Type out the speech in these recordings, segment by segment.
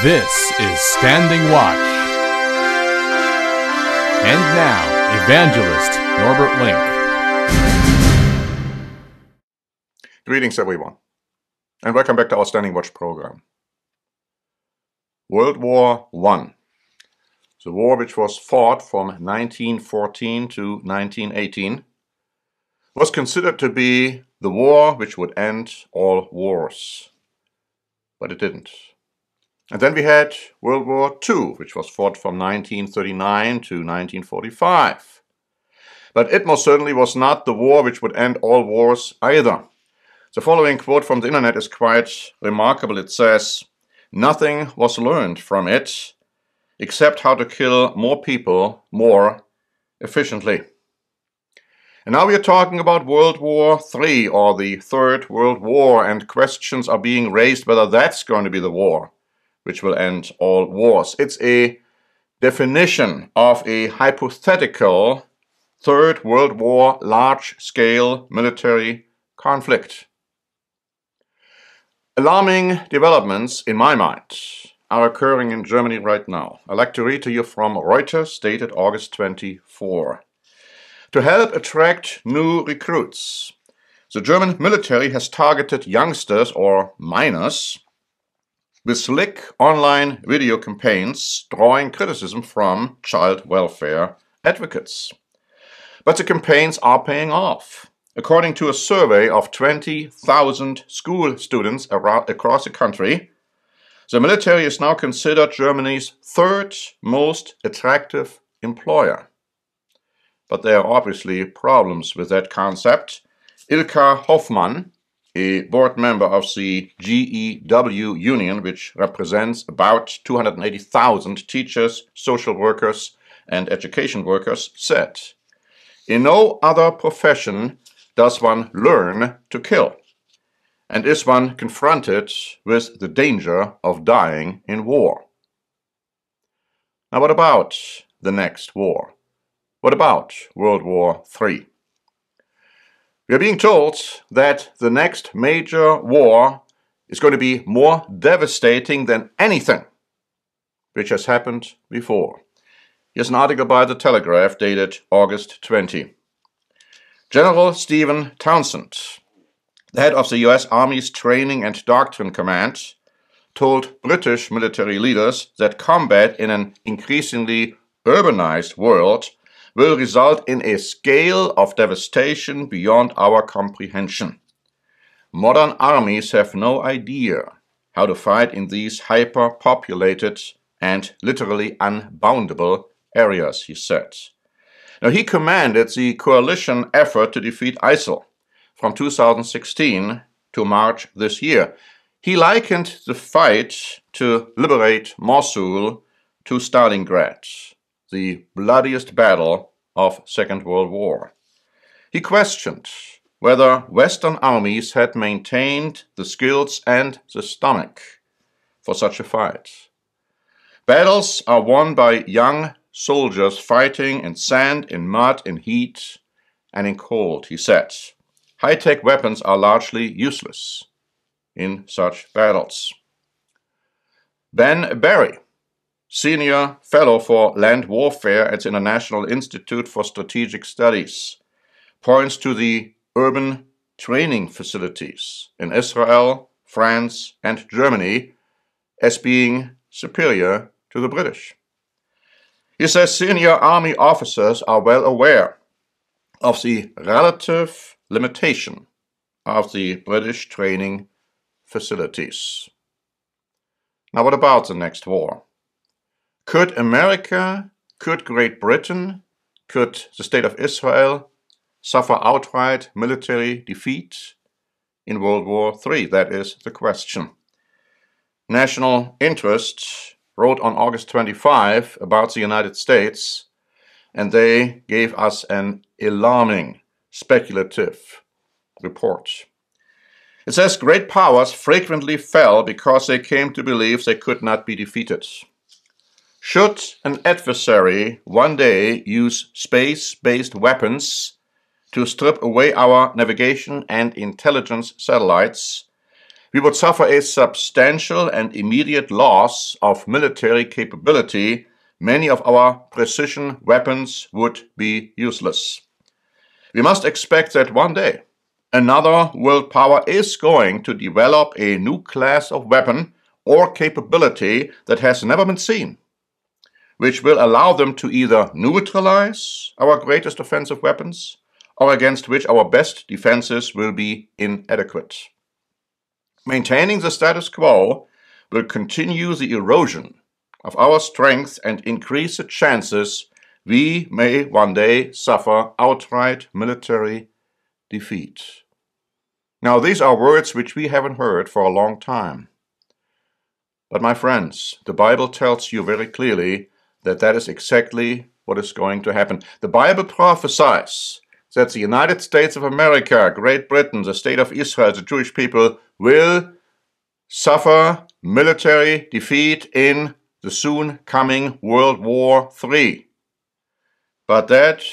This is Standing Watch. And now, Evangelist Norbert Link. Greetings, everyone, and welcome back to our Standing Watch program. World War I, the war which was fought from 1914 to 1918, was considered to be the war which would end all wars. But it didn't. And then we had World War II, which was fought from 1939 to 1945. But it most certainly was not the war which would end all wars either. The following quote from the internet is quite remarkable. It says, "Nothing was learned from it except how to kill more people more efficiently." And now we are talking about World War III, or the Third World War, and questions are being raised whether that's going to be the war which will end all wars. It's a definition of a hypothetical Third World War large-scale military conflict. Alarming developments, in my mind, are occurring in Germany right now. I'd like to read to you from Reuters, dated August 24. To help attract new recruits, the German military has targeted youngsters or minors with slick online video campaigns drawing criticism from child welfare advocates. But the campaigns are paying off. According to a survey of 20,000 school students across the country, the military is now considered Germany's third most attractive employer. But there are obviously problems with that concept. Ilka Hoffmann, a board member of the GEW union, which represents about 280,000 teachers, social workers, and education workers, said, "In no other profession does one learn to kill, and is one confronted with the danger of dying in war." Now, what about the next war? What about World War III? We are being told that the next major war is going to be more devastating than anything which has happened before. Here's an article by The Telegraph dated August 20. General Stephen Townsend, the head of the US Army's Training and Doctrine Command, told British military leaders that combat in an increasingly urbanized world will result in a scale of devastation beyond our comprehension. Modern armies have no idea how to fight in these hyper-populated and literally unboundable areas, he said. Now, he commanded the coalition effort to defeat ISIL from 2016 to March this year. He likened the fight to liberate Mosul to Stalingrad, the bloodiest battle of Second World War. He questioned whether Western armies had maintained the skills and the stomach for such a fight. Battles are won by young soldiers fighting in sand, in mud, in heat, and in cold, he said. High-tech weapons are largely useless in such battles. Ben Barry, Senior Fellow for Land Warfare at the International Institute for Strategic Studies, points to the urban training facilities in Israel, France, and Germany as being superior to the British. He says senior army officers are well aware of the relative limitation of the British training facilities. Now, what about the next war? Could America, could Great Britain, could the State of Israel suffer outright military defeat in World War III? That is the question. National Interest wrote on August 25 about the United States, and they gave us an alarming, speculative report. It says great powers frequently fell because they came to believe they could not be defeated. Should an adversary one day use space-based weapons to strip away our navigation and intelligence satellites, we would suffer a substantial and immediate loss of military capability. Many of our precision weapons would be useless. We must expect that one day another world power is going to develop a new class of weapon or capability that has never been seen, which will allow them to either neutralize our greatest offensive weapons or against which our best defenses will be inadequate. Maintaining the status quo will continue the erosion of our strength and increase the chances we may one day suffer outright military defeat. Now, these are words which we haven't heard for a long time. But my friends, the Bible tells you very clearly that that is exactly what is going to happen. The Bible prophesies that the United States of America, Great Britain, the state of Israel, the Jewish people will suffer military defeat in the soon coming World War III. But that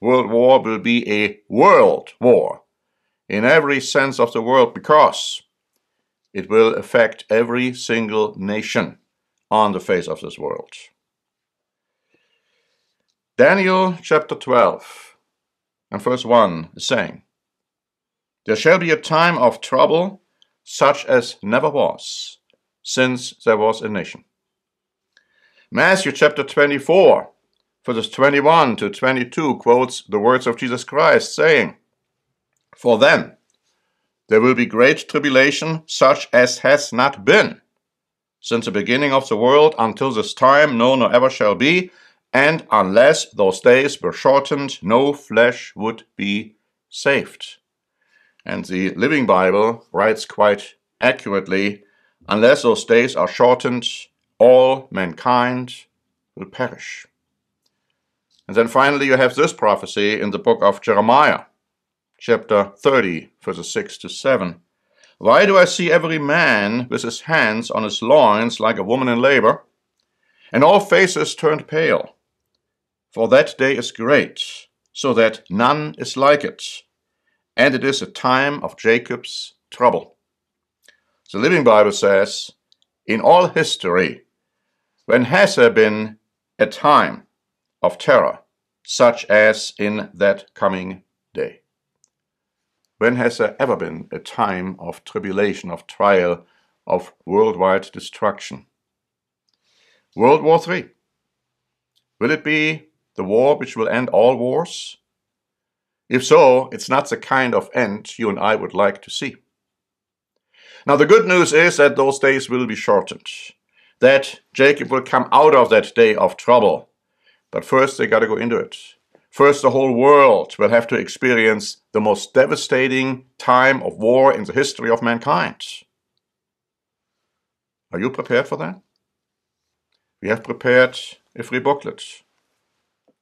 World War will be a world war in every sense of the word, because it will affect every single nation on the face of this world. Daniel chapter 12 and verse 1 is saying, "There shall be a time of trouble such as never was, since there was a nation." Matthew chapter 24, verses 21 to 22 quotes the words of Jesus Christ, saying, "For then there will be great tribulation, such as has not been since the beginning of the world until this time, no, nor ever shall be. And unless those days were shortened, no flesh would be saved." And the Living Bible writes quite accurately, "Unless those days are shortened, all mankind will perish." And then finally you have this prophecy in the book of Jeremiah, chapter 30, verses 6 to 7. "Why do I see every man with his hands on his loins like a woman in labor, and all faces turned pale? For that day is great, so that none is like it, and it is a time of Jacob's trouble." The Living Bible says, in all history, when has there been a time of terror, such as in that coming day? When has there ever been a time of tribulation, of trial, of worldwide destruction? World War III. Will it be the war which will end all wars? If so, it's not the kind of end you and I would like to see. Now, the good news is that those days will be shortened, that Jacob will come out of that day of trouble. But first, they got to go into it. First, the whole world will have to experience the most devastating time of war in the history of mankind. Are you prepared for that? We have prepared a free booklet,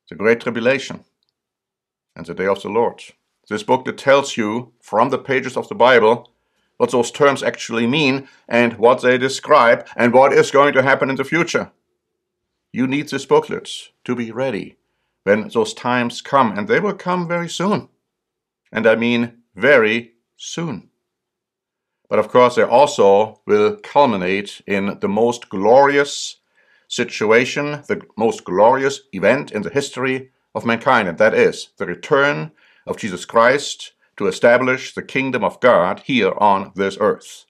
The Great Tribulation and the Day of the Lord. This booklet tells you from the pages of the Bible what those terms actually mean and what they describe and what is going to happen in the future. You need this booklet to be ready when those times come, and they will come very soon. And I mean very soon. But of course, they also will culminate in the most glorious situation, the most glorious event in the history of mankind, and that is the return of Jesus Christ to establish the kingdom of God here on this earth.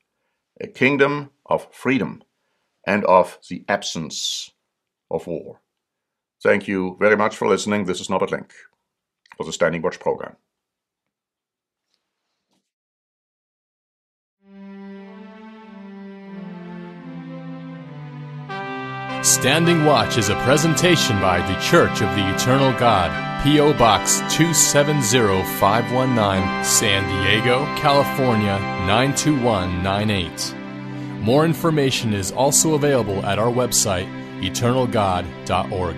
A kingdom of freedom and of the absence of war. Thank you very much for listening. This is Norbert Link for the Standing Watch program. Standing Watch is a presentation by The Church of the Eternal God, P.O. Box 270519, San Diego, California 92198. More information is also available at our website, eternalgod.org.